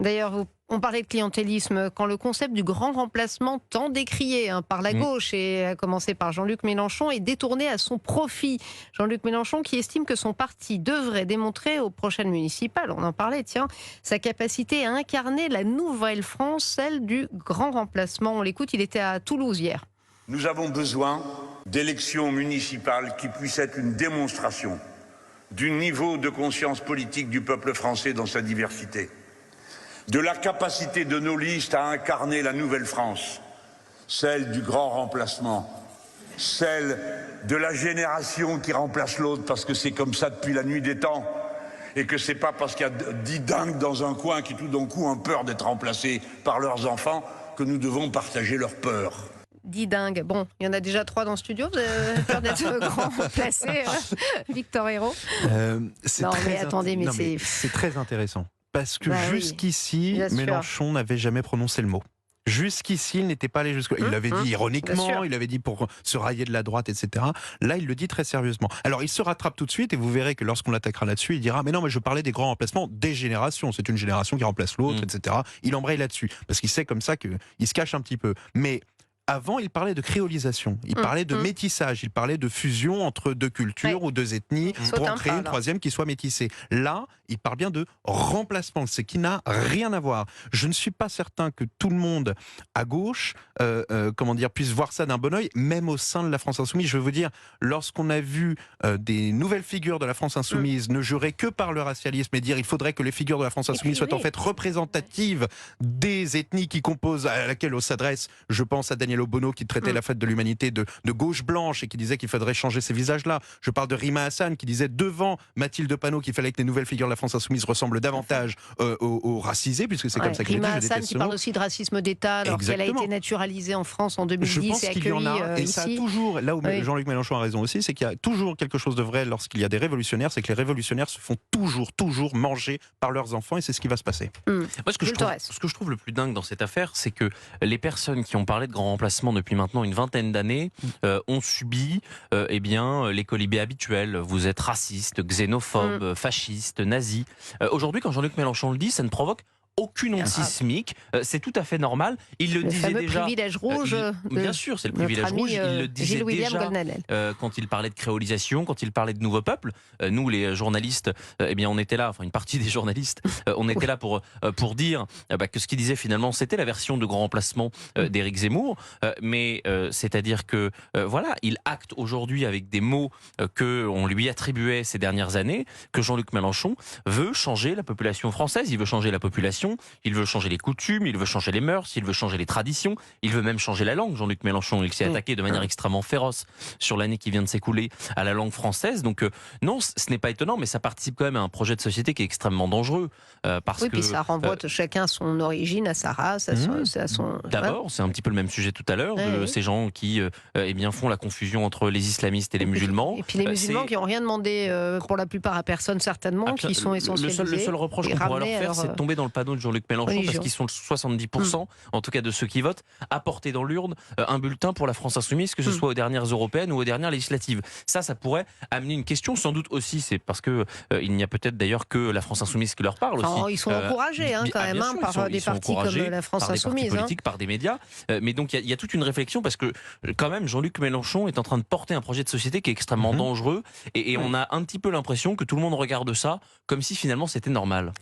D'ailleurs, on parlait de clientélisme quand le concept du grand remplacement, tant décrié par la gauche, et à commencer par Jean-Luc Mélenchon, est détourné à son profit. Jean-Luc Mélenchon qui estime que son parti devrait démontrer aux prochaines municipales, on en parlait, sa capacité à incarner la nouvelle France, celle du grand remplacement. On l'écoute, il était à Toulouse hier. Nous avons besoin d'élections municipales qui puissent être une démonstration du niveau de conscience politique du peuple français dans sa diversité, de la capacité de nos listes à incarner la nouvelle France, celle du grand remplacement, celle de la génération qui remplace l'autre parce que c'est comme ça depuis la nuit des temps et que c'est pas parce qu'il y a 10 dingues dans un coin qui tout d'un coup ont peur d'être remplacés par leurs enfants que nous devons partager leur peur. 10 dingues. Bon, il y en a déjà 3 dans le studio. Vous avez peur d'être grand remplacé, Victor Hérault? C'est très intéressant. Parce que jusqu'ici, Mélenchon n'avait jamais prononcé le mot. Jusqu'ici, il n'était pas allé jusque-là. Il l'avait dit ironiquement, il l'avait dit pour se railler de la droite, etc. Là, il le dit très sérieusement. Alors, il se rattrape tout de suite et vous verrez que lorsqu'on l'attaquera là-dessus, il dira « Mais non, mais je parlais des grands remplacements des générations. C'est une génération qui remplace l'autre, etc. » Il embraye là-dessus. Parce qu'il sait comme ça qu'il se cache un petit peu. Mais avant, il parlait de créolisation, il parlait de métissage, il parlait de fusion entre deux cultures ou deux ethnies pour en créer une troisième qui soit métissée. Là, il parle bien de remplacement, ce qui n'a rien à voir. Je ne suis pas certain que tout le monde à gauche puisse voir ça d'un bon oeil, même au sein de la France Insoumise. Je veux vous dire, lorsqu'on a vu des nouvelles figures de la France Insoumise ne jurer que par le racialisme et dire il faudrait que les figures de la France Insoumise soient en fait représentatives des ethnies qui composent, à laquelle on s'adresse, je pense à Daniel Obono qui traitait la fête de l'humanité de gauche blanche et qui disait qu'il faudrait changer ces visages-là. Je parle de Rima Hassan qui disait devant Mathilde Panot qu'il fallait que les nouvelles figures de la France Insoumise ressemblent davantage aux racisés, puisque c'est comme ça qu'il est dit. Rima Hassan qui parle aussi de racisme d'État alors qu'elle a été naturalisée en France en 2010 je pense et qu'il y en a, et ici. ça a toujours, là où Jean-Luc Mélenchon a raison aussi, c'est qu'il y a toujours quelque chose de vrai lorsqu'il y a des révolutionnaires, c'est que les révolutionnaires se font toujours manger par leurs enfants et c'est ce qui va se passer. Moi, ce que je trouve le plus dingue dans cette affaire, c'est que les personnes qui ont parlé de grand remplacement depuis maintenant une vingtaine d'années ont subi les colibés habituels. Vous êtes raciste, xénophobe, fasciste, nazi. Aujourd'hui, quand Jean-Luc Mélenchon le dit, ça ne provoque aucune onde sismique, c'est tout à fait normal. Il le disait déjà. Privilège rouge. Bien sûr, c'est le privilège rouge. Il le disait déjà quand il parlait de créolisation, quand il parlait de nouveaux peuples. Nous, les journalistes, on était là. Enfin, une partie des journalistes, on était là pour dire que ce qu'il disait finalement, c'était la version de grand remplacement d'Éric Zemmour. Mais c'est-à-dire que il acte aujourd'hui avec des mots que on lui attribuait ces dernières années, que Jean-Luc Mélenchon veut changer la population française. Il veut changer la population. Il veut changer les coutumes, il veut changer les mœurs, il veut changer les traditions, il veut même changer la langue. Jean-Luc Mélenchon, il s'est attaqué de manière extrêmement féroce sur l'année qui vient de s'écouler à la langue française. Donc non, ce n'est pas étonnant, mais ça participe quand même à un projet de société qui est extrêmement dangereux. Puis ça renvoie chacun à son origine, à sa race, à son... D'abord, c'est un petit peu le même sujet tout à l'heure, de ces gens qui font la confusion entre les islamistes et les musulmans. Et puis les musulmans qui n'ont rien demandé pour la plupart à personne certainement, qui sont essentialisés. Le seul reproche qu'on pourrait leur faire, c'est de tomber dans le panneau de Jean-Luc Mélenchon, parce qu'ils sont 70%, en tout cas de ceux qui votent, à porter dans l'urne un bulletin pour la France Insoumise, que ce soit aux dernières européennes ou aux dernières législatives. Ça pourrait amener une question, sans doute aussi, c'est parce que il n'y a peut-être d'ailleurs que la France Insoumise qui leur parle aussi. Ils sont encouragés quand même par des partis comme la France Insoumise. Par des partis politiques, par des médias. Mais donc il y a toute une réflexion, parce que quand même Jean-Luc Mélenchon est en train de porter un projet de société qui est extrêmement dangereux, et on a un petit peu l'impression que tout le monde regarde ça comme si finalement c'était normal.